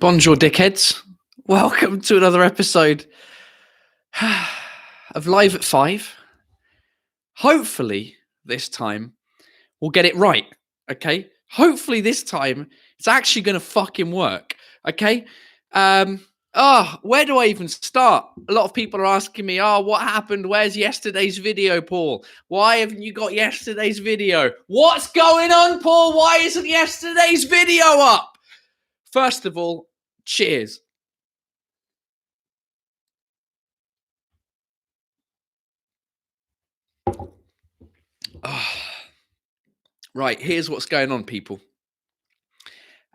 Bonjour, dickheads. Welcome to another episode of Live at 5. Hopefully, this time, we'll get it right, okay? Hopefully, this time, it's actually going to fucking work, okay? Where do I even start? A lot of people are asking me, what happened? Where's yesterday's video, Paul? Why haven't you got yesterday's video? What's going on, Paul? Why isn't yesterday's video up? First of all, cheers. Right, here's what's going on, people.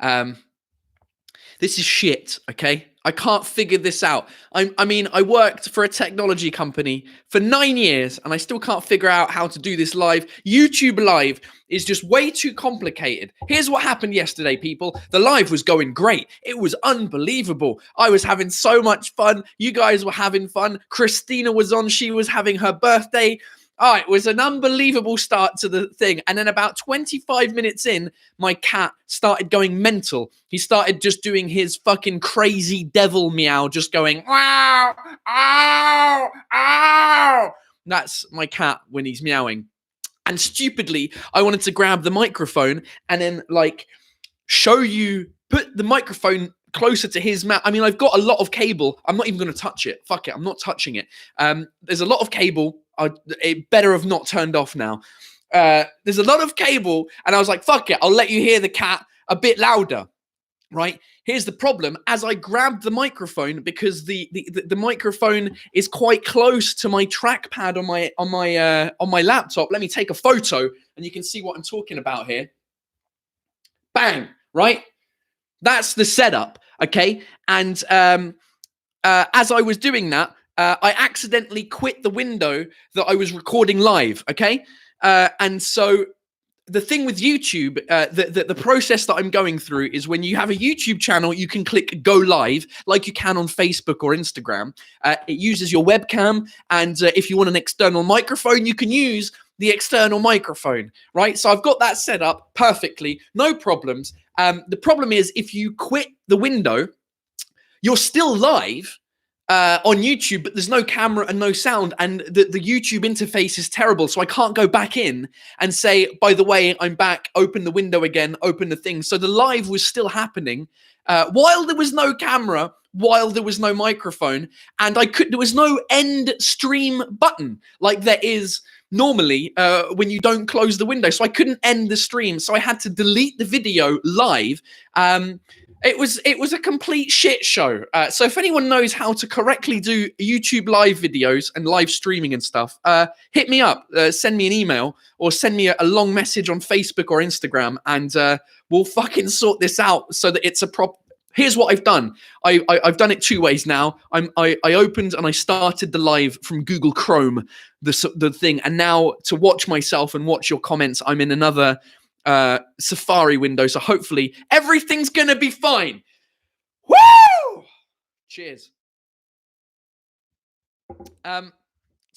This is shit, okay? I can't figure this out. I worked for a technology company for 9 years, and I still can't figure out how to do this live. YouTube Live is just way too complicated. Here's what happened yesterday, people. The live was going great. It was unbelievable. I was having so much fun. You guys were having fun. Christina was on. She was having her birthday. Oh, it was an unbelievable start to the thing. And then about 25 minutes in, my cat started going mental. He started just doing his fucking crazy devil meow, just going, wow, ow, ow. That's my cat when he's meowing. And stupidly, I wanted to grab the microphone and then put the microphone closer to his mouth. I mean, I've got a lot of cable. I'm not even going to touch it. Fuck it. I'm not touching it. There's a lot of cable. It better have not turned off now. There's a lot of cable, and I was like, fuck it, I'll let you hear the cat a bit louder, right? Here's the problem. As I grabbed the microphone, because the microphone is quite close to my trackpad on my laptop. Let me take a photo, and you can see what I'm talking about here. Bang, right? That's the setup, okay? And as I was doing that, I accidentally quit the window that I was recording live, okay? And so the thing with YouTube, the process that I'm going through is when you have a YouTube channel, you can click go live like you can on Facebook or Instagram. It uses your webcam, and if you want an external microphone, you can use the external microphone, right? So I've got that set up perfectly, no problems. The problem is if you quit the window, you're still live on YouTube, but there's no camera and no sound, and the YouTube interface is terrible, so I can't go back in and say, by the way, I'm back, open the window again, open the thing. So the live was still happening while there was no camera, while there was no microphone, and there was no end stream button like there is normally when you don't close the window. So I couldn't end the stream, so I had to delete the video live. It was a complete shit show. So if anyone knows how to correctly do YouTube live videos and live streaming and stuff, hit me up, send me an email, or send me a long message on Facebook or Instagram, and we'll fucking sort this out so that it's a proper. Here's what I've done. I've done it two ways now. I opened and I started the live from Google Chrome, the thing, and now to watch myself and watch your comments, I'm in another Safari window, so hopefully everything's gonna be fine. Woo! Cheers. So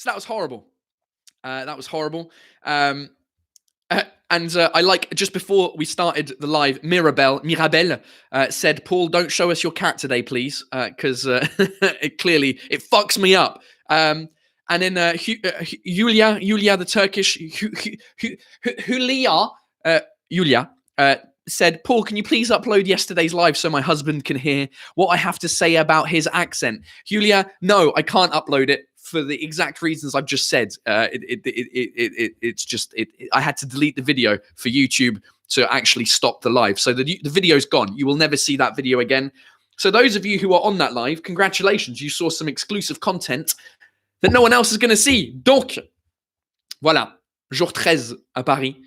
that was horrible. And I like, just before we started the live, Mirabelle said, Paul, don't show us your cat today, please, because it fucks me up. And then Julia, the Turkish, Julia said, Paul, can you please upload yesterday's live so my husband can hear what I have to say about his accent? Julia, no, I can't upload it for the exact reasons I've just said. I had to delete the video for YouTube to actually stop the live. So the video's gone. You will never see that video again. So those of you who are on that live, congratulations. You saw some exclusive content that no one else is going to see. Donc, voilà, jour 13 à Paris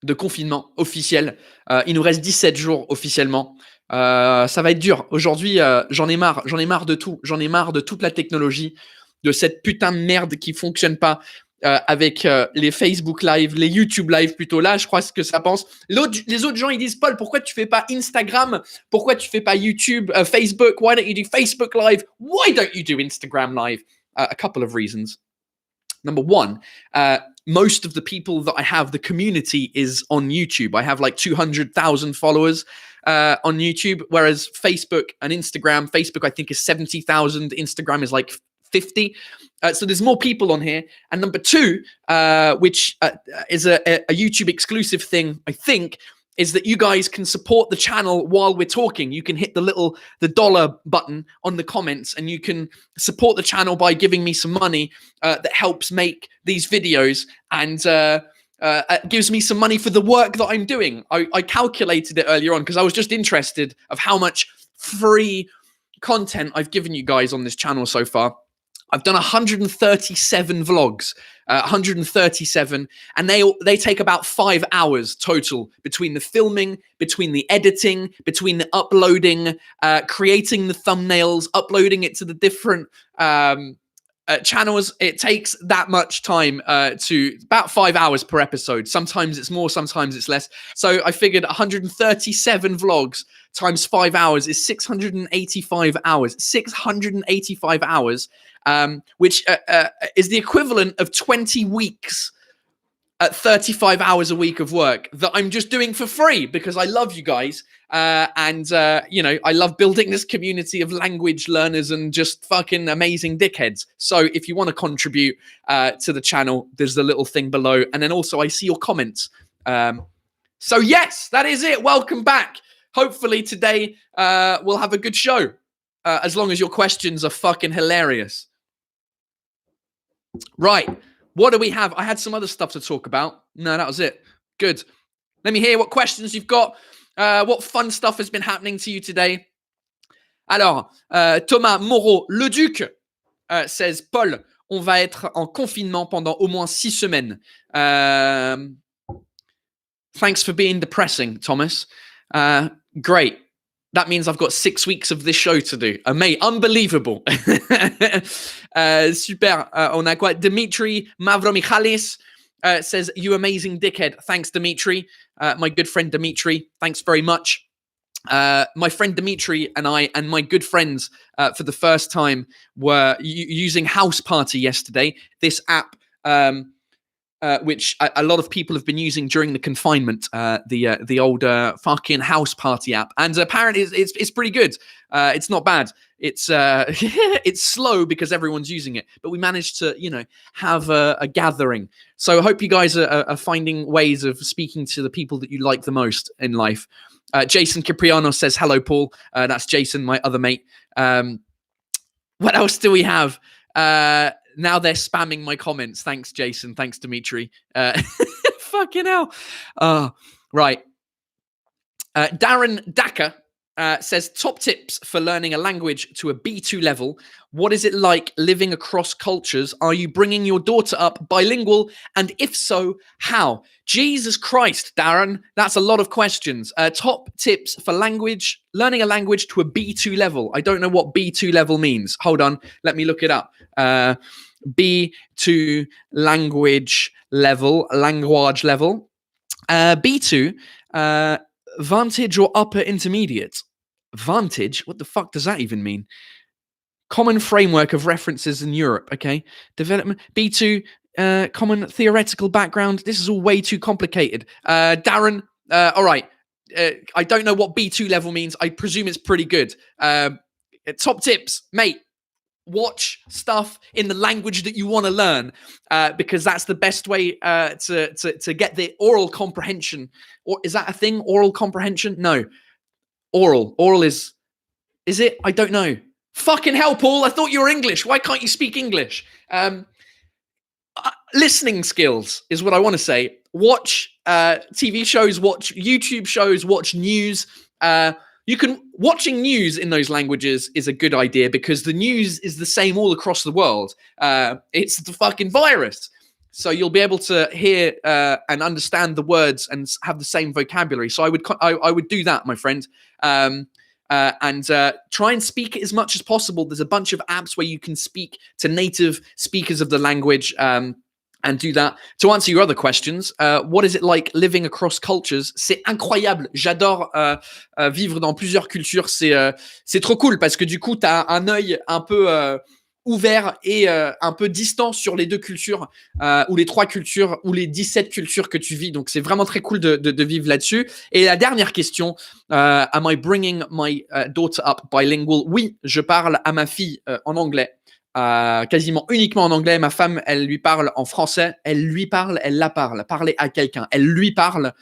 de confinement officiel. Il nous reste 17 jours officiellement. Ça va être dur. Aujourd'hui, j'en ai marre de tout. J'en ai marre de toute la technologie, de cette putain de merde qui fonctionne pas avec les Facebook Live, les YouTube Live plutôt. Là, je crois que ça pense. Les autres gens, ils disent, Paul, pourquoi tu fais pas Instagram? Pourquoi tu fais pas YouTube, Facebook? Why don't you do Facebook Live? Why don't you do Instagram Live? A couple of reasons. Number one, most of the people that I have, the community is on YouTube. I have like 200,000 followers. on YouTube, whereas Facebook and Instagram, Facebook I think is 70,000, Instagram is like 50. So there's more people on here. And number two, which is a YouTube exclusive thing, I think, is that you guys can support the channel while we're talking. You can hit the dollar button on the comments, and you can support the channel by giving me some money that helps make these videos, and gives me some money for the work that I'm doing. I calculated it earlier on because I was just interested of how much free content I've given you guys on this channel so far. I've done 137 vlogs, 137, and they take about 5 hours total between the filming, between the editing, between the uploading, creating the thumbnails, uploading it to the different channels. It takes that much time, to about 5 hours per episode. Sometimes it's more, sometimes it's less. So I figured 137 vlogs times 5 hours is 685 hours. 685 hours. Which is the equivalent of 20 weeks at 35 hours a week of work that I'm just doing for free because I love you guys. And I love building this community of language learners and just fucking amazing dickheads. So if you want to contribute to the channel, there's the little thing below. And then also I see your comments. So yes, that is it. Welcome back. Hopefully today we'll have a good show. As long as your questions are fucking hilarious. Right. What do we have? I had some other stuff to talk about. No, that was it. Good. Let me hear what questions you've got. What fun stuff has been happening to you today? Alors, Thomas Moreau-Leduc says, Paul, on va être en confinement pendant au moins 6 semaines. Thanks for being depressing, Thomas. Great. That means I've got 6 weeks of this show to do. Mate, unbelievable. Super. On a quoi? Dimitri Mavromichalis says, you amazing dickhead. Thanks, Dimitri. My good friend Dimitri. Thanks very much. My friend Dimitri and I and my good friends for the first time were using House Party yesterday. This app, which a lot of people have been using during the confinement, the old fucking House Party app, and apparently it's pretty good. It's not bad. It's it's slow because everyone's using it, but we managed to have a gathering. So I hope you guys are finding ways of speaking to the people that you like the most in life. Jason Cipriano says hello, Paul. That's Jason, my other mate. What else do we have? Now they're spamming my comments. Thanks, Jason. Thanks, Dimitri. Fucking hell. Right. Darren Dacker says, top tips for learning a language to a B2 level. What is it like living across cultures? Are you bringing your daughter up bilingual? And if so, how? Jesus Christ, Darren. That's a lot of questions. Top tips for learning a language to a B2 level. I don't know what B2 level means. Hold on. Let me look it up. B2 language level. B2, Vantage or upper intermediate. Vantage? What the fuck does that even mean? Common framework of references in Europe. Okay. Development. B2, common theoretical background. This is all way too complicated. Darren, all right. I don't know what B2 level means. I presume it's pretty good. Top tips, mate. Watch stuff in the language that you want to learn, because that's the best way to get the oral comprehension. Or is that a thing? Oral comprehension? No. Oral is it? I don't know. Fucking hell, Paul. I thought you were English. Why can't you speak English? Listening skills is what I want to say. Watch TV shows, watch YouTube shows, watch news. Watching news in those languages is a good idea because the news is the same all across the world. It's the fucking virus. So you'll be able to hear and understand the words and have the same vocabulary. So I would do that, my friend. And try and speak it as much as possible. There's a bunch of apps where you can speak to native speakers of the language. And do that. To answer your other questions, what is it like living across cultures? C'est incroyable. J'adore vivre dans plusieurs cultures. C'est trop cool parce que du coup, tu as un œil un peu ouvert et un peu distant sur les deux cultures, ou les trois cultures, ou les 17 cultures que tu vis. Donc, c'est vraiment très cool de vivre là-dessus. Et la dernière question, am I bringing my daughter up bilingual? Oui, je parle à ma fille en anglais. Quasiment uniquement en anglais. Ma femme, elle lui parle en français. Elle lui parle, elle la parle. Parler à quelqu'un. Elle lui parle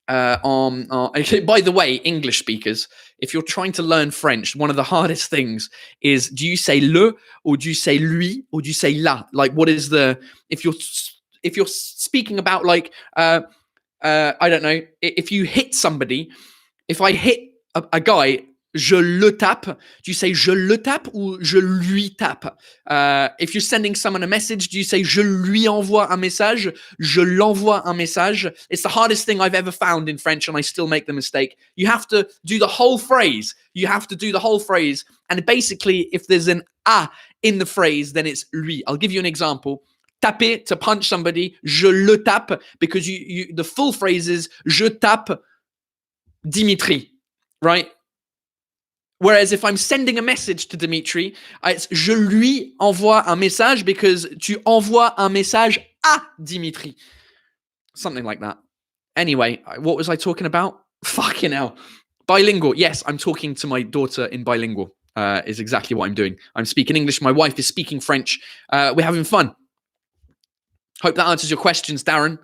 okay, by the way, English speakers, if you're trying to learn French, one of the hardest things is, do you say le, or do you say lui, or do you say la? Like, what is the, if you're speaking about like I don't know, if you hit somebody, if I hit a guy, je le tape. Do you say je le tape ou je lui tape? If you're sending someone a message, do you say je lui envoie un message? Je l'envoie un message. It's the hardest thing I've ever found in French, and I still make the mistake. You have to do the whole phrase. You have to do the whole phrase. And basically, if there's an a in the phrase, then it's lui. I'll give you an example. Taper, to punch somebody, je le tape, because the full phrase is je tape Dimitri, right? Whereas if I'm sending a message to Dimitri, it's je lui envoie un message, because tu envoies un message à Dimitri. Something like that. Anyway, what was I talking about? Fucking hell. Bilingual. Yes, I'm talking to my daughter in bilingual, is exactly what I'm doing. I'm speaking English. My wife is speaking French. We're having fun. Hope that answers your questions, Darren.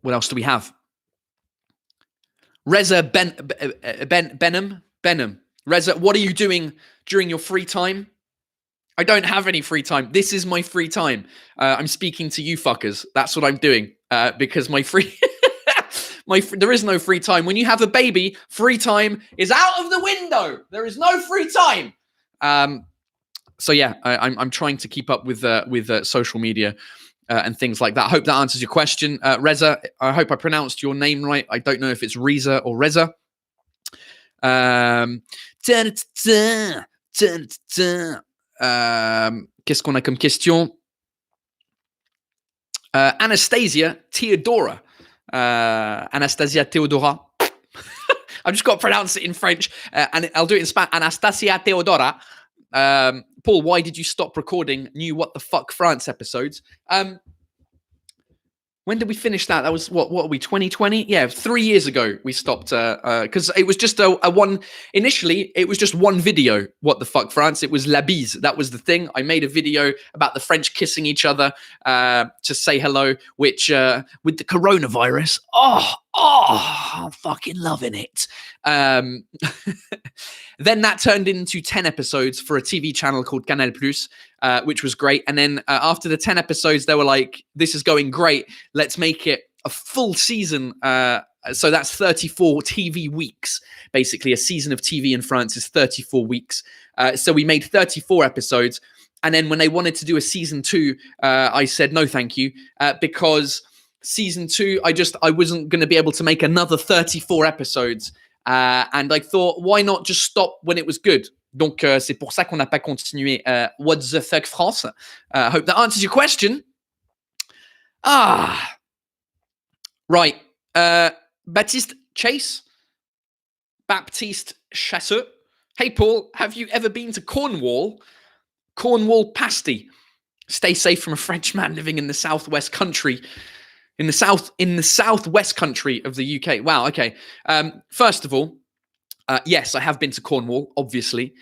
What else do we have? Reza Benham. Reza, what are you doing during your free time? I don't have any free time. This is my free time. I'm speaking to you fuckers. That's what I'm doing, because my free... there is no free time. When you have a baby, free time is out of the window. There is no free time. So yeah, I'm trying to keep up with social media and things like that. I hope that answers your question, Reza. I hope I pronounced your name right. I don't know if it's Reza or Reza. Qu'est-ce qu'on a comme question? Anastasia Theodora. Anastasia Theodora. I've just got to pronounce it in French, and I'll do it in Spanish. Anastasia Theodora. Paul, why did you stop recording new What the Fuck France episodes? When did we finish that? That was, what are we, 2020? Yeah, 3 years ago we stopped, because it was just a one, initially it was just one video, What the Fuck France. It was La Bise. That was the thing. I made a video about the French kissing each other to say hello, which with the coronavirus, I'm fucking loving it. Then that turned into 10 episodes for a TV channel called Canal+, which was great. And then after the 10 episodes, they were like, this is going great. Let's make it a full season. So that's 34 TV weeks. Basically, a season of TV in France is 34 weeks. So we made 34 episodes. And then when they wanted to do a season 2, I said, no, thank you. Because season 2, I wasn't going to be able to make another 34 episodes. And I thought, why not just stop when it was good? Donc, c'est pour ça qu'on n'a pas continué. What the fuck, France? Hope that answers your question. Right. Baptiste Chase. Baptiste Chasseux. Hey, Paul, have you ever been to Cornwall? Cornwall pasty. Stay safe from a French man living in the southwest country. In the southwest country of the UK. Wow, okay. First of all, yes, I have been to Cornwall, obviously.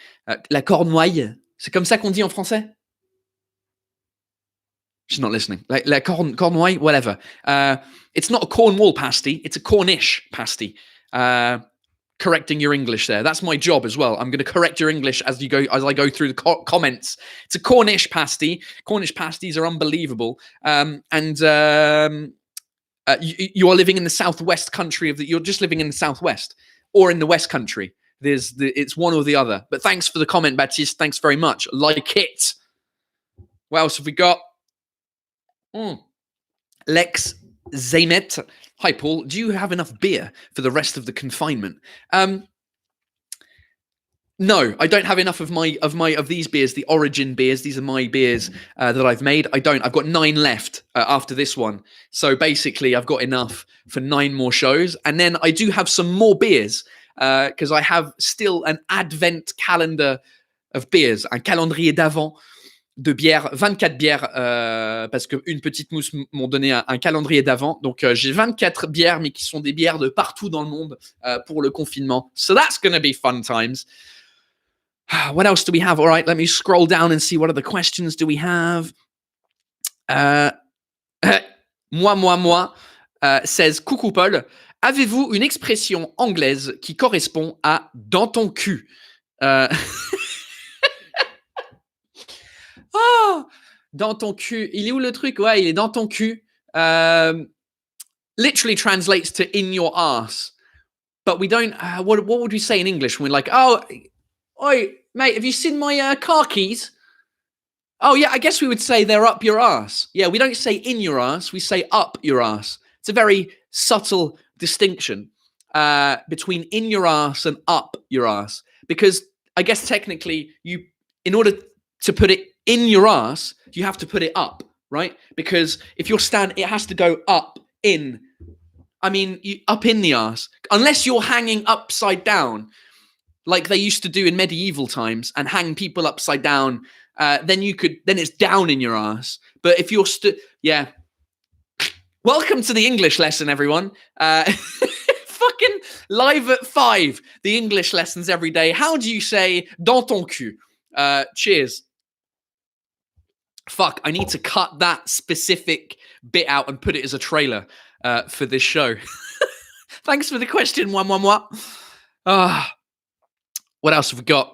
La Cornouaille. C'est comme ça qu'on dit en français? She's not listening. La Cornouaille, whatever. It's not a Cornwall pasty. It's a Cornish pasty. Correcting your English there. That's my job as well. I'm going to correct your English as I go through the comments. It's a Cornish pasty. Cornish pasties are unbelievable. You are living in the southwest country you're just living in the southwest or in the west country. It's one or the other. But thanks for the comment, Baptiste. Thanks very much. Like it. What else have we got? Lex Zaymet. Hi, Paul. Do you have enough beer for the rest of the confinement? No, I don't have enough of these beers, the Origin beers. These are my beers that I've made. I don't. I've got 9 left after this one. So basically, I've got enough for 9 more shows. And then I do have some more beers because I have still an advent calendar of beers, un calendrier d'avant de bières, 24 bières, parce qu'une petite mousse m'ont donné un calendrier d'avant. Donc, j'ai 24 bières, mais qui sont des bières de partout dans le monde pour le confinement. So that's going to be fun times. What else do we have? All right, let me scroll down and see what other questions do we have. Moi, says Coucou Paul. Avez-vous une expression anglaise qui correspond à dans ton cul? Oh, dans ton cul. Il est où le truc? Ouais, il est dans ton cul. Literally translates to in your ass. But we don't. What would we say in English when we're like, oh, oi, mate, have you seen my car keys? Oh, yeah, I guess we would say they're up your ass. Yeah, we don't say in your ass. We say up your ass. It's a very subtle distinction between in your ass and up your ass. Because I guess technically, in order to put it in your ass, you have to put it up, right? Because if you're it has to go up in. I mean, up in the ass. Unless you're hanging upside down, like they used to do in medieval times, and hang people upside down, then it's down in your ass. But if you're yeah. Welcome to the English lesson, everyone. Fucking live at 5, the English lessons every day. How do you say dans ton cul? Cheers. Fuck, I need to cut that specific bit out and put it as a trailer for this show. Thanks for the question, moi. What else have we got?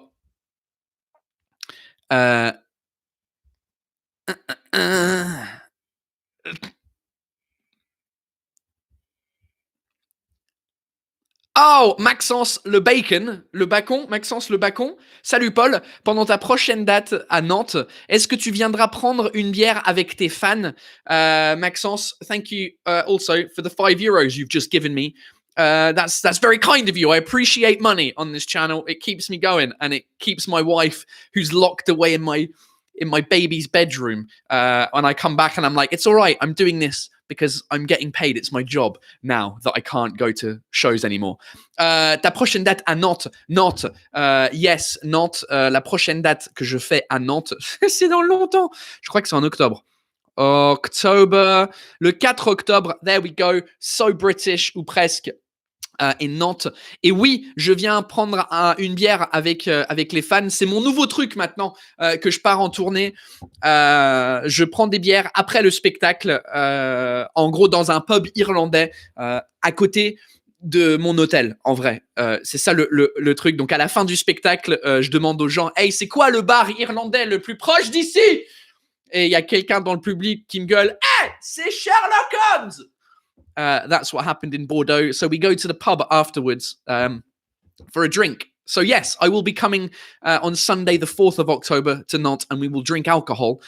Oh, Maxence le bacon, Maxence le bacon. Salut Paul, pendant ta prochaine date à Nantes, est-ce que tu viendras prendre une bière avec tes fans? Maxence, thank you also for the €5 you've just given me. That's very kind of you. I appreciate money on this channel. It keeps me going, and it keeps my wife, who's locked away in my baby's bedroom, when I come back and I'm like, it's all right, I'm doing this because I'm getting paid. It's my job now that I can't go to shows anymore. Ta prochaine date à Nantes. Nantes. Yes, Nantes. La prochaine date que je fais à Nantes, c'est dans longtemps. Je crois que c'est en octobre. Octobre. Le 4 octobre. There we go. So British, ou presque. Et Nantes. Et oui, je viens prendre une bière avec les fans. C'est mon nouveau truc maintenant que je pars en tournée. Je prends des bières après le spectacle, en gros dans un pub irlandais à côté de mon hôtel, en vrai. C'est ça le truc. Donc à la fin du spectacle, je demande aux gens, « Hey, c'est quoi le bar irlandais le plus proche d'ici ?» Et il y a quelqu'un dans le public qui me gueule, « Hey, c'est Sherlock Holmes !» That's what happened in Bordeaux. So we go to the pub afterwards for a drink. So yes, I will be coming on Sunday, the 4th of October to Nantes, and we will drink alcohol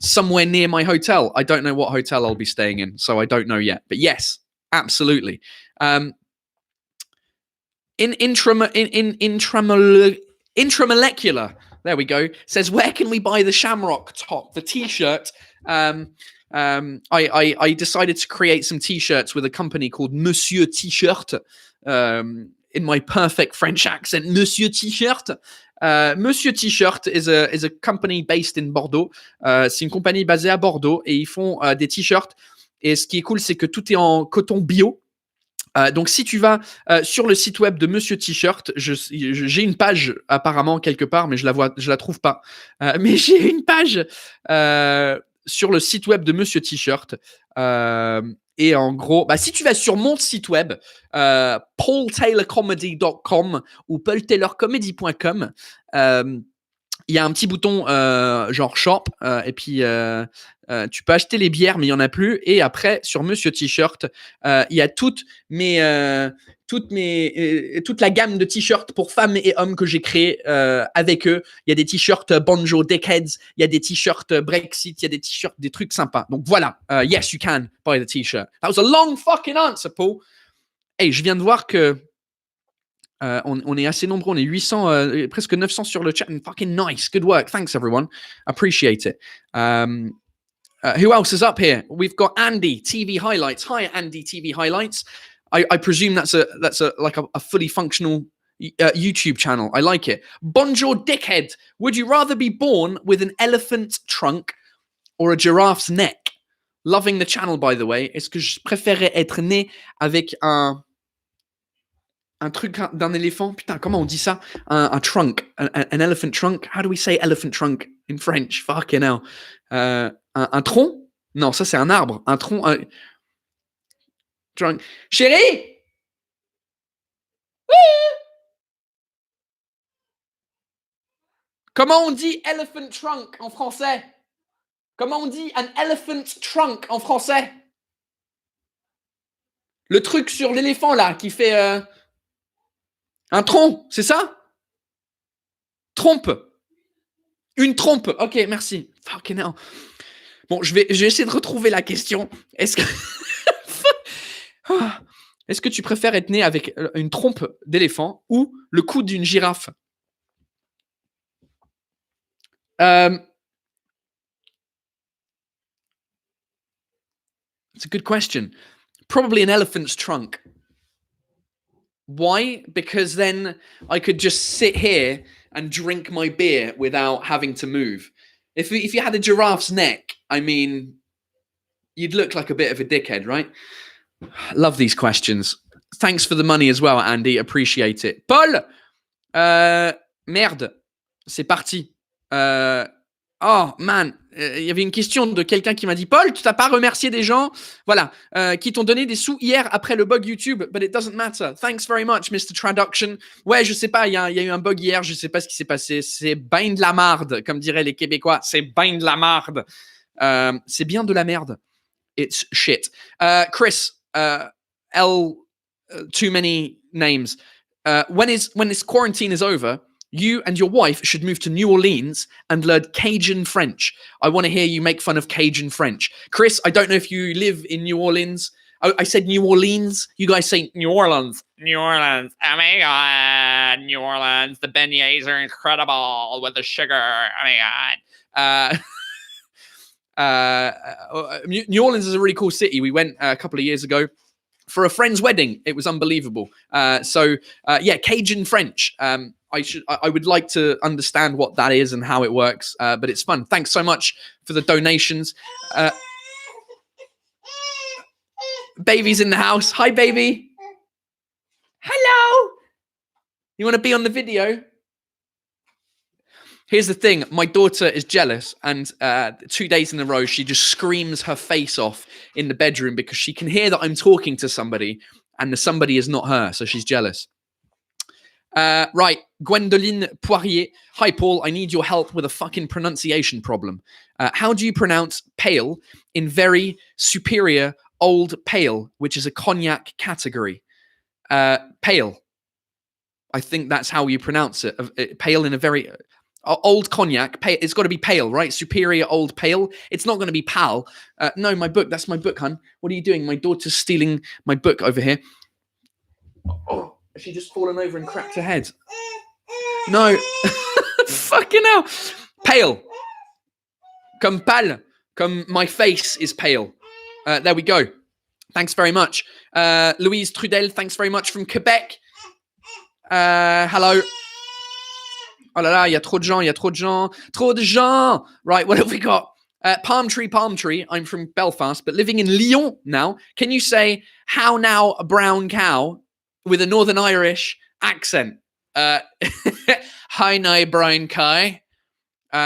somewhere near my hotel. I don't know what hotel I'll be staying in, so I don't know yet. But yes, absolutely. Intramolecular, there we go, says, where can we buy the Shamrock top, the T-shirt? I decided to create some T-shirts with a company called Monsieur T-shirt. In my perfect French accent, Monsieur T-shirt. Monsieur T-shirt is a company based in Bordeaux. C'est une compagnie basée à Bordeaux et ils font des T-shirts. Et ce qui est cool, c'est que tout est en coton bio. Donc, si tu vas sur le site web de Monsieur T-shirt, j'ai une page apparemment quelque part, mais je la trouve pas. Mais j'ai une page sur le site web de Monsieur T-shirt. Et en gros, si tu vas sur mon site web, paultaylorcomedy.com ou paultaylorcomedy.com, il y a un petit bouton genre shop, et puis tu peux acheter les bières, mais il n'y en a plus. Et après, sur Monsieur T-shirt, il y a toute la gamme de t-shirts pour femmes et hommes que j'ai créé avec eux. Il y a des t-shirts Banjo Dickheads, il y a des t-shirts Brexit, il y a des t-shirts, des trucs sympas. Donc voilà, yes, you can buy the t-shirt. That was a long fucking answer, Paul. Hey, je viens de voir que on est assez nombreux, on est 800, presque 900 sur le chat. Fucking nice, good work. Thanks, everyone. Appreciate it. Who else is up here? We've got Andy, TV Highlights. Hi, Andy, TV Highlights. I presume that's a like a fully functional YouTube channel. I like it. Bonjour, dickhead. Would you rather be born with an elephant's trunk or a giraffe's neck? Loving the channel, by the way. Est-ce que je préférais être né avec un truc d'un éléphant? Putain, comment on dit ça? Un trunk, an elephant trunk. How do we say elephant trunk in French? Fucking hell. Un tronc? Non, ça c'est un arbre. Un tronc. Trunk. Chérie! Comment on dit elephant trunk en français? Comment on dit an elephant trunk en français? Le truc sur l'éléphant là qui fait un tronc, c'est ça? Trompe. Une trompe. Ok, merci. Fucking hell. Bon, je vais essayer de retrouver la question. Est-ce que est-ce que tu préfères être né avec une trompe d'éléphant ou le cou d'une girafe? It's a good question. Probably an elephant's trunk. Why? Because then I could just sit here and drink my beer without having to move. If you had a giraffe's neck, I mean, you'd look like a bit of a dickhead, right? Love these questions. Thanks for the money as well, Andy. Appreciate it. Paul! Merde. C'est parti. Oh, man. Il y avait une question de quelqu'un qui m'a dit « Paul, tu t'as pas remercié des gens voilà, qui t'ont donné des sous hier après le bug YouTube, but it doesn't matter. Thanks very much, Mr. Traduction. » Ouais, je sais pas, il y a eu un bug hier, je sais pas ce qui s'est passé. C'est ben de la marde, comme diraient les Québécois. C'est ben de la marde. C'est bien de la merde. It's shit. Chris, too many names. When this quarantine is over, you and your wife should move to New Orleans and learn Cajun French. I want to hear you make fun of Cajun French. Chris, I don't know if you live in New Orleans. I said New Orleans. You guys say New Orleans. New Orleans. Oh my God. New Orleans. The beignets are incredible with the sugar. Oh my God. New Orleans is a really cool city. We went a couple of years ago for a friend's wedding. It was unbelievable. Yeah, Cajun French. I would like to understand what that is and how it works, but it's fun. Thanks so much for the donations. Baby's in the house. Hi, baby. Hello. You want to be on the video? Here's the thing. My daughter is jealous, and 2 days in a row, she just screams her face off in the bedroom because she can hear that I'm talking to somebody, and the somebody is not her, so she's jealous. Right, Gwendoline Poirier. Hi, Paul. I need your help with a fucking pronunciation problem. How do you pronounce pale in very superior old pale, which is a cognac category? Pale. I think that's how you pronounce it. Pale in a very old cognac. Pale. It's got to be pale, right? Superior old pale. It's not going to be pal. No, my book. That's my book, hun. What are you doing? My daughter's stealing my book over here. Oh. She just fallen over and cracked her head. No. Fucking hell. Pale. Comme pâle. Comme my face is pale. There we go. Thanks very much. Louise Trudel, thanks very much from Quebec. Hello. Oh là là, il y a trop de gens, il y a trop de gens. Trop de gens. Right, what have we got? Palm tree. I'm from Belfast, but living in Lyon now. Can you say, how now a brown cow? With a Northern Irish accent. Hi, now, Brian Kai,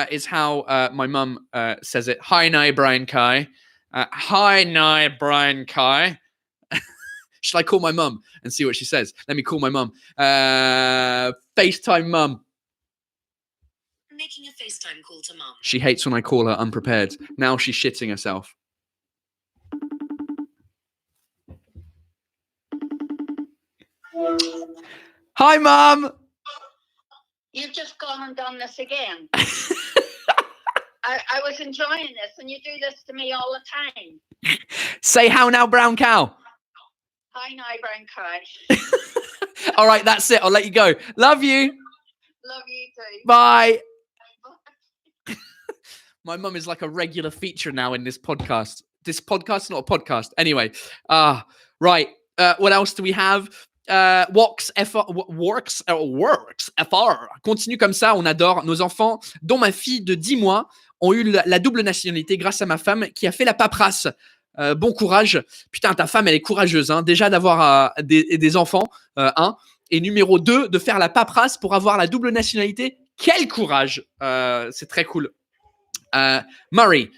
is how my mum says it. Hi, now, Brian Kai. Hi, now, Brian Kai. Should I call my mum and see what she says? Let me call my mum. FaceTime mum. Making a FaceTime call to mum. She hates when I call her unprepared. Now she's shitting herself. Hi, Mum. You've just gone and done this again. I was enjoying this, and you do this to me all the time. Say how now, brown cow. Hi now, brown cow. All right, that's it. I'll let you go. Love you. Love you too. Bye. My mum is like a regular feature now in this podcast. This podcast, not a podcast. Anyway, right. What else do we have? Works FR. Continue comme ça, on adore. Nos enfants, dont ma fille de 10 mois, ont eu la double nationalité grâce à ma femme qui a fait la paperasse. Bon courage. Putain, ta femme, elle est courageuse. Hein. Déjà d'avoir des enfants, et numéro 2, de faire la paperasse pour avoir la double nationalité. Quel courage. C'est très cool. Murray,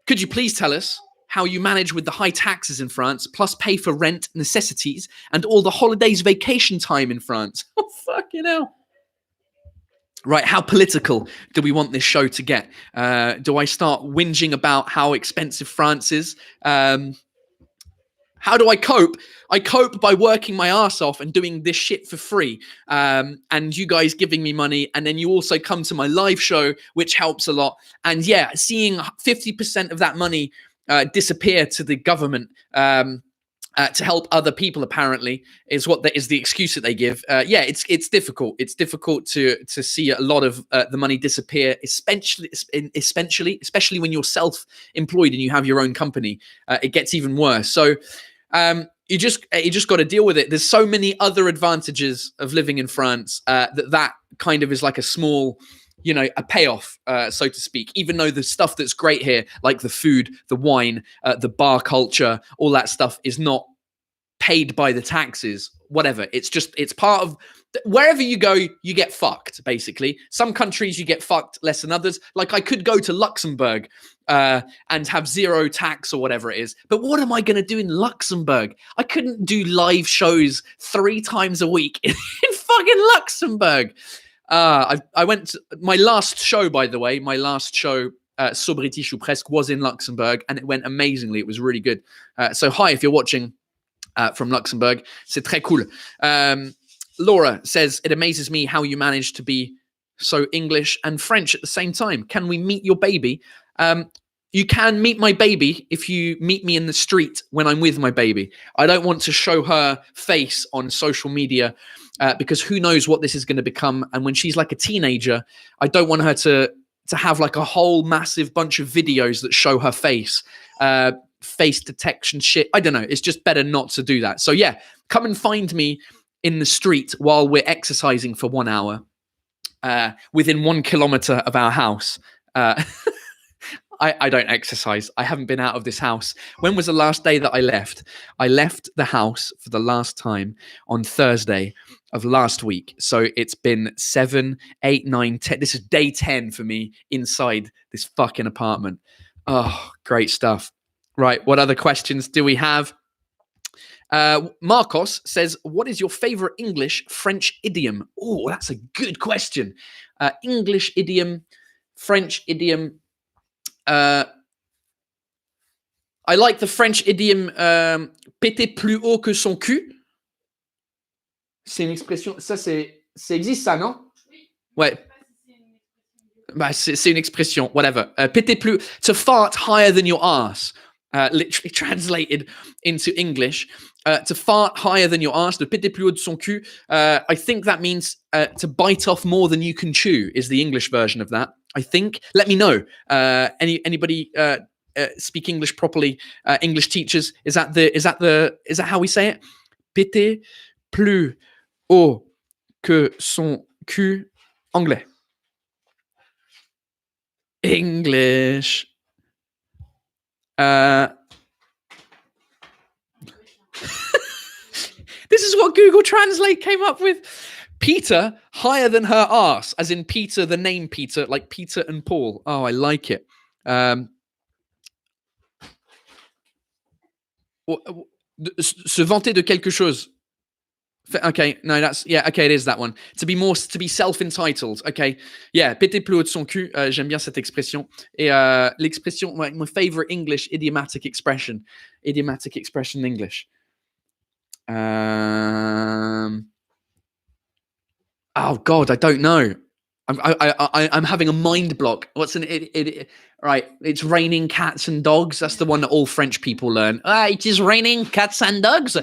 could you please tell us how you manage with the high taxes in France, plus pay for rent, necessities, and all the holidays vacation time in France? Oh, fucking hell. Right, how political do we want this show to get? Do I start whinging about how expensive France is? How do I cope? I cope by working my ass off and doing this shit for free. And you guys giving me money. And then you also come to my live show, which helps a lot. And yeah, seeing 50% of that money disappear to the government to help other people, apparently, is the excuse that they give. Yeah, it's difficult. It's difficult to see a lot of the money disappear, especially when you're self-employed and you have your own company. It gets even worse. So you just got to deal with it. There's so many other advantages of living in France that kind of is like a small, a payoff, so to speak, even though the stuff that's great here, like the food, the wine, the bar culture, all that stuff is not paid by the taxes, whatever. It's part of wherever you go, you get fucked, basically. Some countries you get fucked less than others. Like I could go to Luxembourg and have zero tax or whatever it is. But what am I going to do in Luxembourg? I couldn't do live shows 3 times a week in fucking Luxembourg. I went to my last show, by the way, So British ou Presque, was in Luxembourg, and it went amazingly. It was really good. So hi, if you're watching from Luxembourg, c'est très cool. Laura says, it amazes me how you manage to be so English and French at the same time. Can we meet your baby? You can meet my baby if you meet me in the street when I'm with my baby. I don't want to show her face on social media because who knows what this is going to become. And when she's like a teenager, I don't want her to have like a whole massive bunch of videos that show her face, face detection shit. I don't know. It's just better not to do that. So yeah, come and find me in the street while we're exercising for 1 hour within 1 kilometer of our house. I don't exercise. I haven't been out of this house. When was the last day that I left? I left the house for the last time on Thursday of last week. So it's been 7, 8, 9, 10. This is day 10 for me inside this fucking apartment. Oh, great stuff. Right. What other questions do we have? Marcos says, what is your favorite English French idiom? Oh, that's a good question. English idiom, French idiom. I like the French idiom péter plus haut que son cul. C'est une expression. Ça existe ça, non? Oui. Ouais. Bah, c'est une expression, whatever. Péter plus, to fart higher than your ass. Literally translated into English. To fart higher than your ass, de péter plus haut de son cul. I think that means to bite off more than you can chew is the English version of that. I think. Let me know. Anybody speak English properly? English teachers, is that how we say it? Péter plus haut que son cul. Anglais. English. This is what Google Translate came up with. Peter higher than her ass, as in Peter, the name Peter, like Peter and Paul. Oh, I like it. Se vanter de quelque chose. Okay, no, okay, it is that one. To be self-entitled. Okay, yeah, péter plus haut de son cul. J'aime bien cette expression. Et l'expression, my favorite English idiomatic expression in English. Oh God, I don't know. I'm having a mind block. What's right? It's raining cats and dogs. That's the one that all French people learn. It is raining cats and dogs.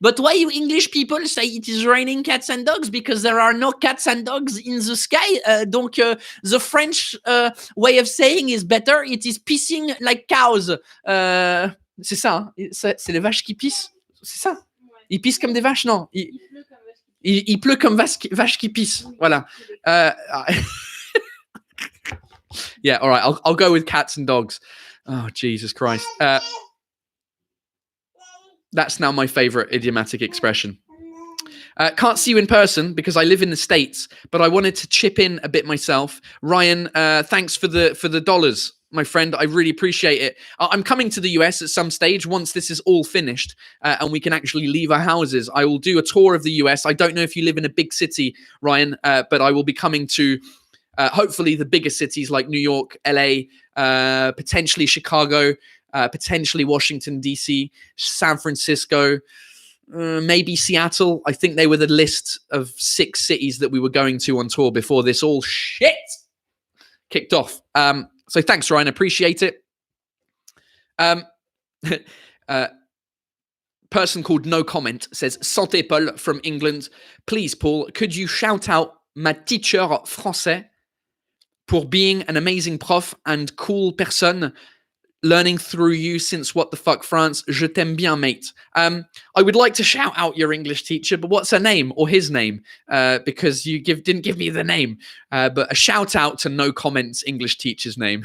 But why you English people say it is raining cats and dogs? Because there are no cats and dogs in the sky. Donc the French way of saying is better. It is pissing like cows. C'est ça. Hein? C'est les vaches qui pissent. C'est ça. Il pisse comme des vaches, non. Il pleut comme vache qui pisse. Voilà. Yeah, all right. I'll go with cats and dogs. Oh, Jesus Christ. That's now my favorite idiomatic expression. Can't see you in person because I live in the States, but I wanted to chip in a bit myself. Ryan, thanks for the dollars, my friend. I really appreciate it. I'm coming to the US at some stage once this is all finished and we can actually leave our houses. I will do a tour of the US. I don't know if you live in a big city, Ryan, but I will be coming to hopefully the bigger cities like New York, LA, potentially Chicago, potentially Washington, D.C., San Francisco, maybe Seattle. I think they were the list of 6 cities that we were going to on tour before this all shit kicked off. So thanks, Ryan. Appreciate it. Person called No Comment says, Santé Paul from England. Please, Paul, could you shout out ma teacher français pour being an amazing prof and cool person learning through you since What the Fuck France. Je t'aime bien, mate. I would like to shout out your English teacher, but what's her name or his name? Because you didn't give me the name. But a shout out to No Comments English teacher's name.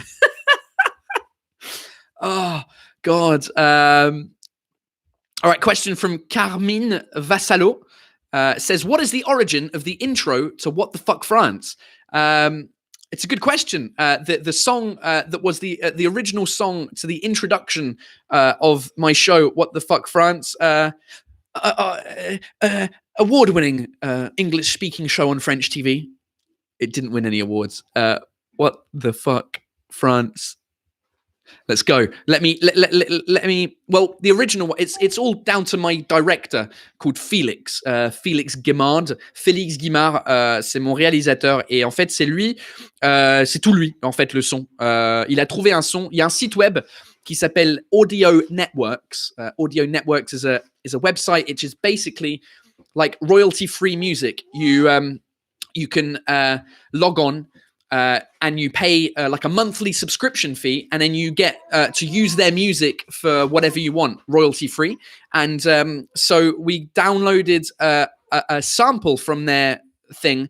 Oh, God. All right, question from Carmine Vassalo. Says, what is the origin of the intro to What the Fuck France? It's a good question. The song that was the original song to the introduction of my show, What the Fuck France, award-winning English-speaking show on French TV. It didn't win any awards. What the Fuck France? Let's go. Let me. Well, the original. It's all down to my director called Félix. Félix Guimard. Félix Guimard, c'est mon réalisateur et en fait c'est lui. C'est tout lui en fait le son. Il a trouvé un son. Il y a un site web qui s'appelle Audio Networks. Audio Networks is a website which is basically like royalty-free music. You can log on. And you pay like a monthly subscription fee, and then you get to use their music for whatever you want, royalty free. And so we downloaded a sample from their thing,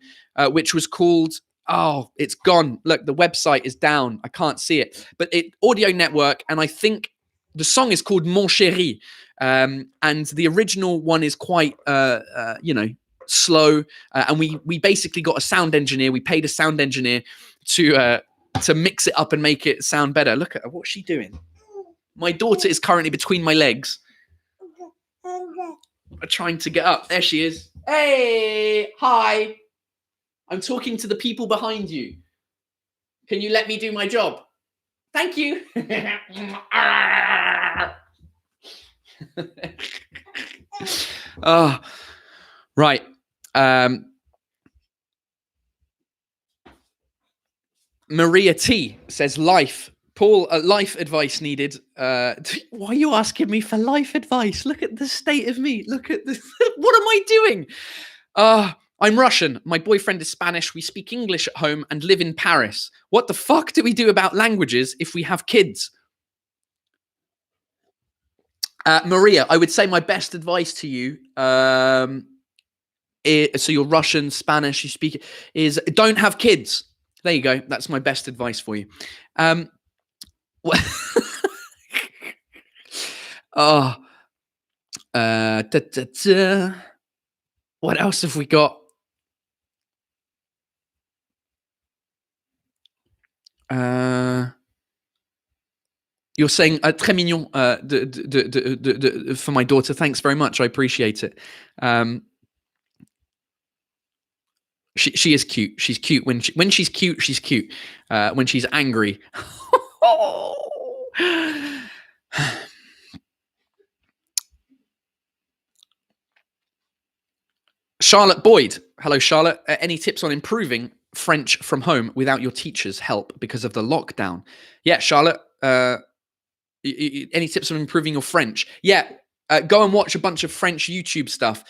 which was called, oh, it's gone. Look, the website is down. I can't see it. But Audio Network, and I think the song is called Mon Chéri. And the original one is quite, slow, and we basically got a sound engineer. We paid a sound engineer to mix it up and make it sound better. Look at her. What's she doing? My daughter is currently between my legs, trying to get up. There she is. Hey, hi. I'm talking to the people behind you. Can you let me do my job? Thank you. Oh, right. Maria T says life. Paul, life advice needed. Why are you asking me for life advice? Look at the state of me. Look at this. What am I doing? I'm Russian. My boyfriend is Spanish. We speak English at home and live in Paris. What the fuck do we do about languages if we have kids? Maria, I would say my best advice to you, so you're Russian, Spanish, you speak, is don't have kids. There you go. That's my best advice for you. What else have we got? You're saying très mignon for my daughter. Thanks very much. I appreciate it. She is cute. She's cute when she's cute. She's cute. When she's angry. Charlotte Boyd. Hello, Charlotte. Any tips on improving French from home without your teacher's help because of the lockdown? Yeah, Charlotte. Any tips on improving your French? Yeah. Go and watch a bunch of French YouTube stuff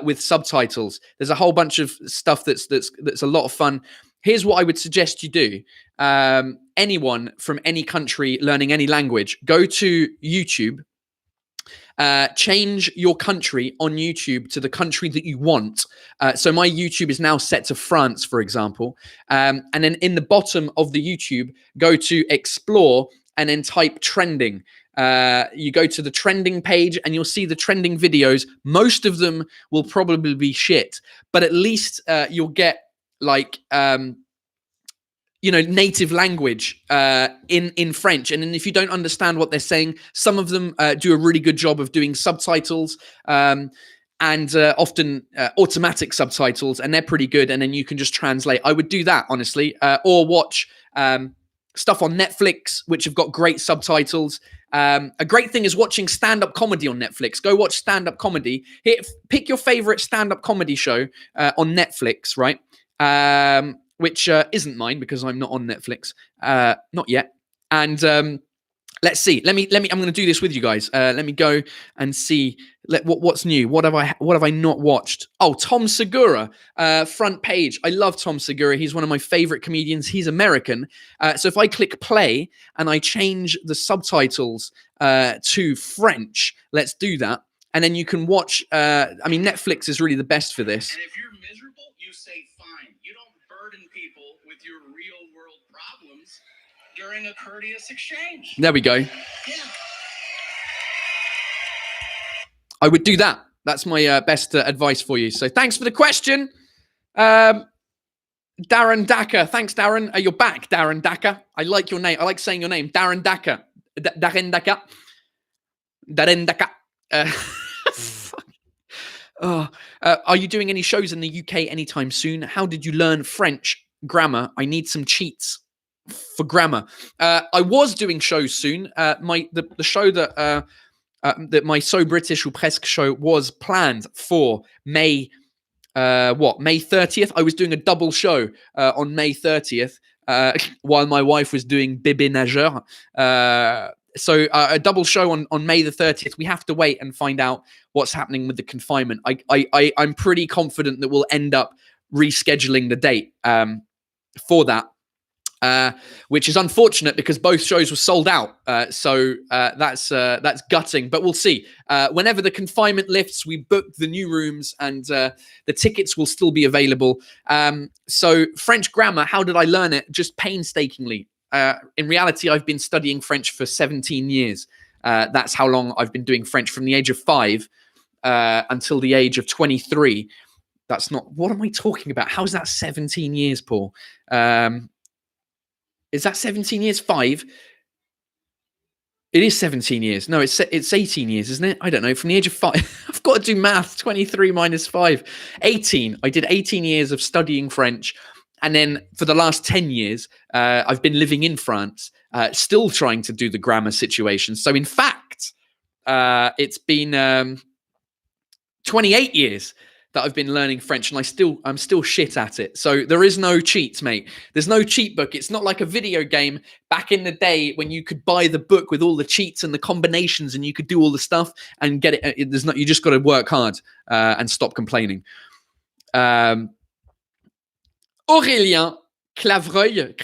with subtitles. There's a whole bunch of stuff that's a lot of fun. Here's what I would suggest you do. Anyone from any country learning any language, go to YouTube change your country on YouTube to the country that you want. So my YouTube is now set to France, for example. And then in the bottom of the YouTube, go to explore and then type trending. You go to the trending page and you'll see the trending videos. Most of them will probably be shit, but at least you'll get like native language in French. And then if you don't understand what they're saying, some of them do a really good job of doing subtitles and often automatic subtitles, and they're pretty good. And then you can just translate. I would do that, honestly, or watch stuff on Netflix, which have got great subtitles. A great thing is watching stand-up comedy on Netflix. Go watch stand-up comedy. Pick your favorite stand-up comedy show on Netflix, right? Which isn't mine because I'm not on Netflix, not yet. And let's see. Let me. I'm going to do this with you guys. Let me go and see what's new. What have I not watched? Oh, Tom Segura, front page. I love Tom Segura. He's one of my favorite comedians. He's American. So if I click play and I change the subtitles to French, let's do that. And then you can watch. Netflix is really the best for this. And if you're miserable, you say fine. You don't burden people with your real world problems during a courteous exchange. There we go. Yeah. I would do that. That's my best advice for you. So thanks for the question. Darren Daka. Thanks, Darren. You're back, Darren Daka. I like your name. I like saying your name. Darren Daka. Darren Daka. Darren Daka. Are you doing any shows in the UK anytime soon? How did you learn French grammar? I need some cheats for grammar. I was doing shows soon. The show that my So British ou Presque show was planned for May 30th. I was doing a double show on May 30th while my wife was doing Bébé Nageur. So a double show on May the 30th. We have to wait and find out what's happening with the confinement. I'm pretty confident that we'll end up rescheduling the date for that. Which is unfortunate because both shows were sold out. So that's gutting, but we'll see. Whenever the confinement lifts, we book the new rooms and the tickets will still be available. So French grammar, how did I learn it? Just painstakingly. In reality, I've been studying French for 17 years. That's how long I've been doing French, from the age of 5 until the age of 23. That's not, what am I talking about? How is that 17 years, Paul? Is that 17 years? 5? It is 17 years. No, it's 18 years, isn't it? I don't know. From the age of 5, I've got to do math. 23 minus 5. 18. I did 18 years of studying French. And then for the last 10 years, I've been living in France, still trying to do the grammar situation. So in fact, it's been 28 years that I've been learning French, and I'm still shit at it. So there is no cheats, mate. There's no cheat book. It's not like a video game back in the day when you could buy the book with all the cheats and the combinations, and you could do all the stuff and get it. There's not. You just got to work hard and stop complaining. Aurélien Clavreul.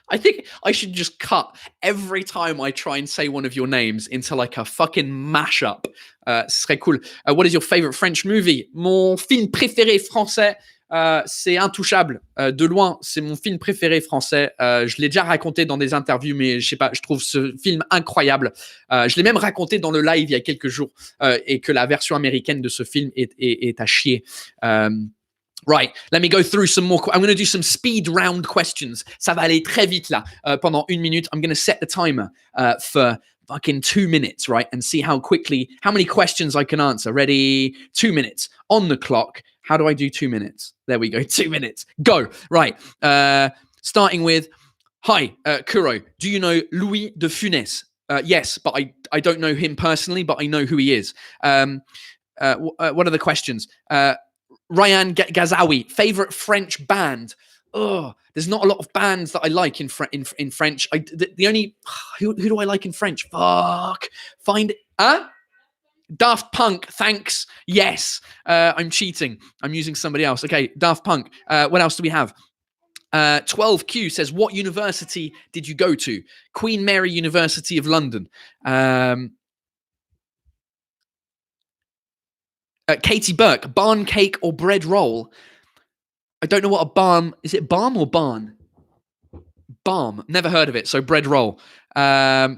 I think I should just cut every time I try and say one of your names into like a fucking mashup. Ce serait cool. What is your favorite French movie? Mon film préféré français, c'est Intouchable. De loin, c'est mon film préféré français. Je l'ai déjà raconté dans des interviews, mais je sais pas, je trouve ce film incroyable. Je l'ai même raconté dans le live il y a quelques jours, et que la version américaine de ce film est à chier. Right, let me go through some more. I'm going to do some speed round questions. Ça va aller très vite là. Pendant 1 minute, I'm going to set the timer for fucking 2 minutes, right? And see how many questions I can answer. Ready? 2 minutes. On the clock. How do I do 2 minutes? There we go. 2 minutes. Go. Right. Starting with, hi, Kuro. Do you know Louis de Funès? Yes, but I don't know him personally, but I know who he is. What are the questions? Ryan Gazawi, favorite French band? Oh, there's not a lot of bands that I like in French. The only who do I like in French? Fuck, find it. Daft Punk. Thanks. Yes, I'm cheating. I'm using somebody else. Okay, Daft Punk. What else do we have? 12Q says, what university did you go to? Queen Mary University of London. Katie Burke, barn cake or bread roll? I don't know what a barn, is it barm or barn? Barm, never heard of it, so bread roll. What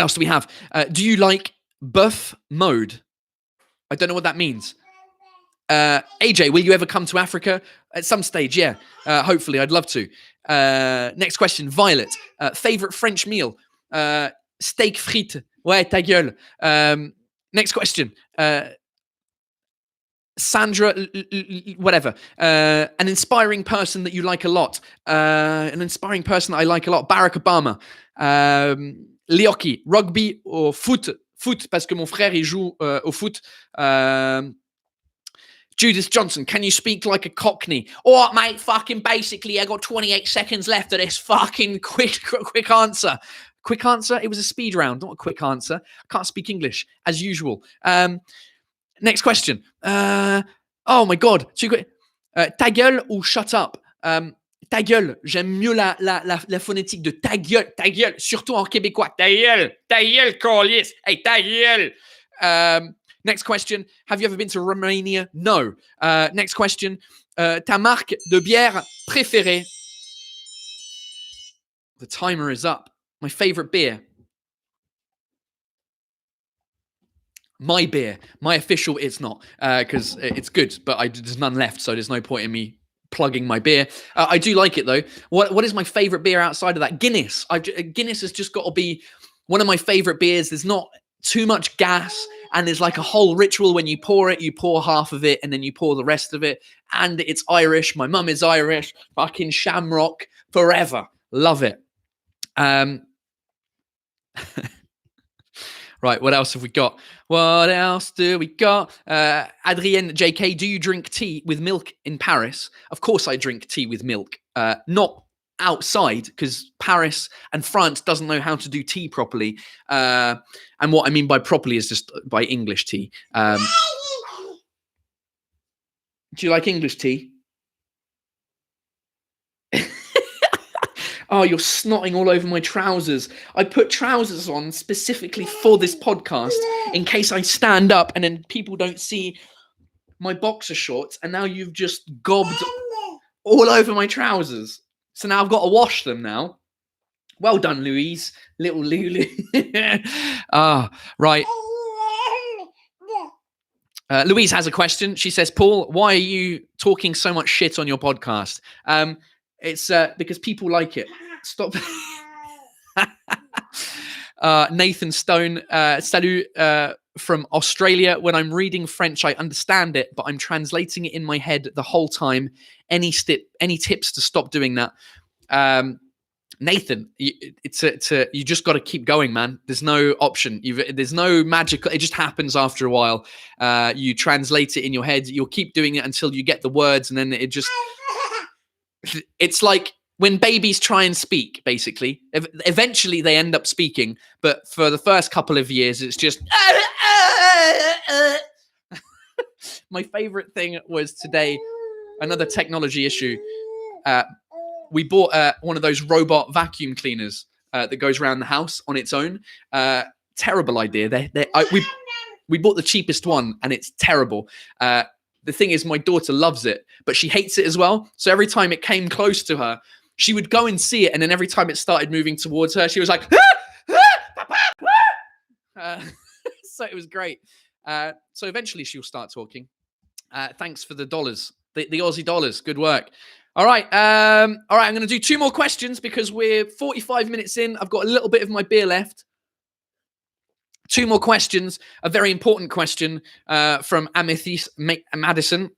else do we have? Do you like buff mode? I don't know what that means. AJ, will you ever come to Africa? At some stage, yeah. Hopefully, I'd love to. Next question, Violet. Favorite French meal? Steak frites. Ouais, ta gueule. Next question. Sandra, whatever. An inspiring person that you like a lot. An inspiring person that I like a lot. Barack Obama. Lioki, rugby or foot? Foot, parce que mon frère, il joue au foot. Judith Johnson, can you speak like a Cockney? All right, mate, fucking basically, I got 28 seconds left of this fucking quick answer. Quick answer? It was a speed round, not a quick answer. I can't speak English, as usual. Next question. Oh my God. Ta gueule ou shut up? Ta gueule. J'aime mieux la phonétique de ta gueule. Ta gueule. Surtout en québécois. Ta gueule. Ta gueule, Cornwall. Hey, ta gueule. Next question. Have you ever been to Romania? No. Next question. Ta marque de bière préférée? The timer is up. My favorite beer. My beer. My official, it's not. Because it's good, but there's none left, so there's no point in me plugging my beer. I do like it, though. What is my favorite beer outside of that? Guinness. Guinness has just got to be one of my favorite beers. There's not too much gas, and there's like a whole ritual when you pour it. You pour half of it, and then you pour the rest of it. And it's Irish. My mum is Irish. Fucking shamrock forever. Love it. Right, what else have we got? What else do we got? Adrienne JK, do you drink tea with milk in Paris? Of course I drink tea with milk. Not outside, because Paris and France doesn't know how to do tea properly. And what I mean by properly is just by English tea. Do you like English tea? Oh, you're snotting all over my trousers. I put trousers on specifically for this podcast in case I stand up and then people don't see my boxer shorts. And now you've just gobbed all over my trousers. So now I've got to wash them now. Well done, Louise. Little Lulu. Right. Louise has a question. She says, Paul, why are you talking so much shit on your podcast? It's because people like it. Stop. Nathan Stone, salut from Australia. When I'm reading French, I understand it, but I'm translating it in my head the whole time. Any tips to stop doing that? Nathan, you just got to keep going, man. There's no option. There's no magic. It just happens after a while. You translate it in your head. You'll keep doing it until you get the words, and then it just... It's like when babies try and speak, basically. Eventually, they end up speaking. But for the first couple of years, it's just... My favorite thing was today, another technology issue. We bought one of those robot vacuum cleaners that goes around the house on its own. Terrible idea. We bought the cheapest one, and it's terrible. The thing is, my daughter loves it, but she hates it as well. So every time it came close to her, she would go and see it. And then every time it started moving towards her, she was like, so it was great. So eventually she'll start talking. Thanks for the dollars, the Aussie dollars. Good work. All right. I'm going to do 2 more questions because we're 45 minutes in. I've got a little bit of my beer left. 2 more questions. A very important question from Amethyst Madison.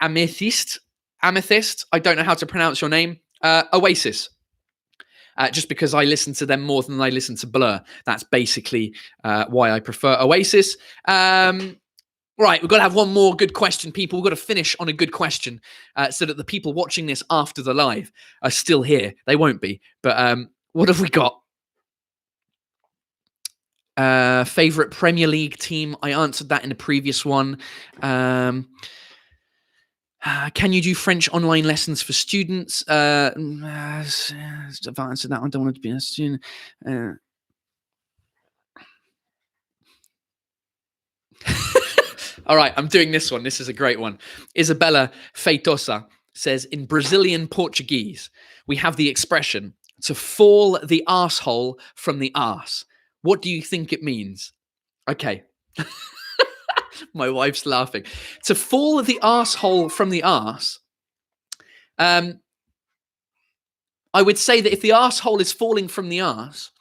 Amethyst. I don't know how to pronounce your name. Oasis. Just because I listen to them more than I listen to Blur. That's basically why I prefer Oasis. Right, we've got to have one more good question, people. We've got to finish on a good question so that the people watching this after the live are still here. They won't be. But what have we got? Favorite Premier League team. I answered that in the previous one. Can you do French online lessons for students? I've answered that. I don't want to be a student. All right, I'm doing this one. This is a great one. Isabella Feitosa says, in Brazilian Portuguese, we have the expression to fall the arsehole from the arse. What do you think it means? Okay. My wife's laughing. To fall the arsehole from the arse, I would say that if the arsehole is falling from the arse,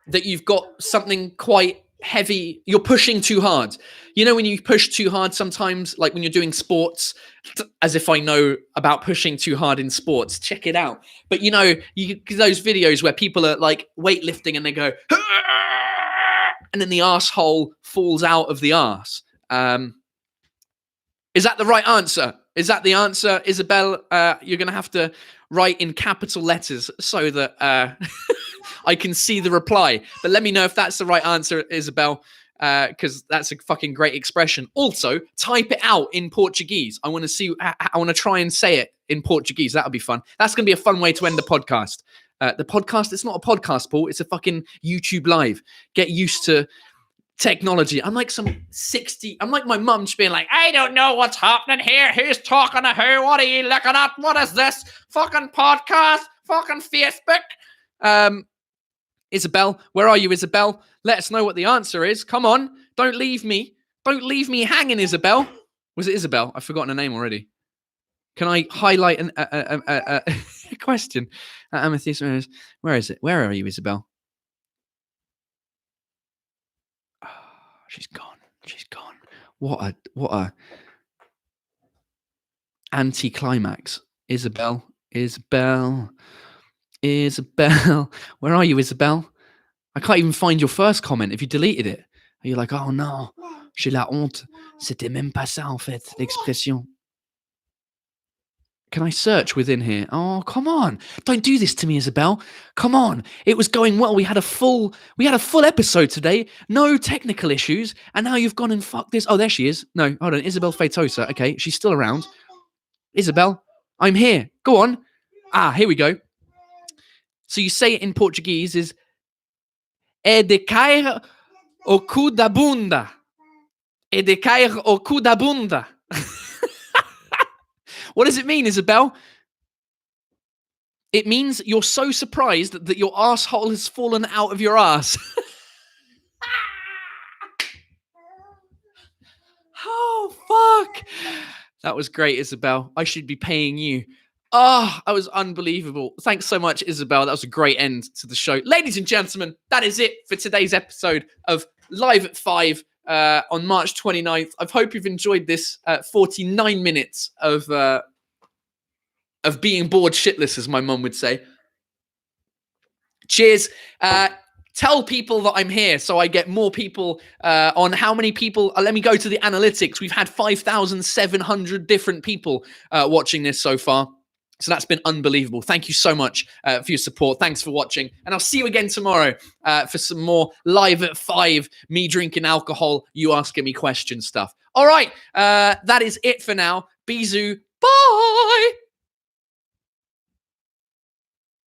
that you've got something quite heavy, you're pushing too hard. You know when you push too hard sometimes, like when you're doing sports, as if I know about pushing too hard in sports, check it out. But you know, those videos where people are like weightlifting and they go, and then the arsehole falls out of the arse. Is that the right answer? Is that the answer, Isabel? You're going to have to write in capital letters so that I can see the reply. But let me know if that's the right answer, Isabel, because that's a fucking great expression. Also, type it out in Portuguese. I want to see. I want to try and say it in Portuguese. That'll be fun. That's going to be a fun way to end the podcast. The podcast, it's not a podcast, Paul. It's a fucking YouTube live. Get used to technology. I'm like I'm like my mum just being like, I don't know what's happening here. Who's talking to who? What are you looking at? What is this? Fucking podcast? Fucking Facebook? Isabel, where are you, Isabel? Let us know what the answer is. Come on. Don't leave me. Don't leave me hanging, Isabel. Was it Isabel? I've forgotten her name already. Can I highlight a question? Amethyst, where is it? Where are you, Isabel? Oh, she's gone. She's gone. What a anticlimax. Isabel. Where are you, Isabel? I can't even find your first comment if you deleted it. Are you like, oh non, j'ai la honte. C'était même pas ça en fait, l'expression. Can I search within here? Oh, come on. Don't do this to me, Isabel. Come on. It was going well. We had a full episode today. No technical issues. And now you've gone and fucked this. Oh, there she is. No, hold on. Isabel Feitosa. Okay, she's still around. Isabel, I'm here. Go on. Here we go. So you say it in Portuguese is é de cair o cu da bunda. É de cair o cu da bunda. What does it mean, Isabel? It means you're so surprised that your asshole has fallen out of your ass. Oh, fuck. That was great, Isabel. I should be paying you. Oh, that was unbelievable. Thanks so much, Isabel. That was a great end to the show. Ladies and gentlemen, that is it for today's episode of Live at 5 on March 29th. I hope you've enjoyed this 49 minutes of being bored shitless, as my mum would say. Cheers. Tell people that I'm here so I get more people on how many people. Let me go to the analytics. We've had 5,700 different people watching this so far. So that's been unbelievable. Thank you so much for your support. Thanks for watching. And I'll see you again tomorrow for some more Live at 5, me drinking alcohol, you asking me questions stuff. All right. That is it for now. Bisous. Bye.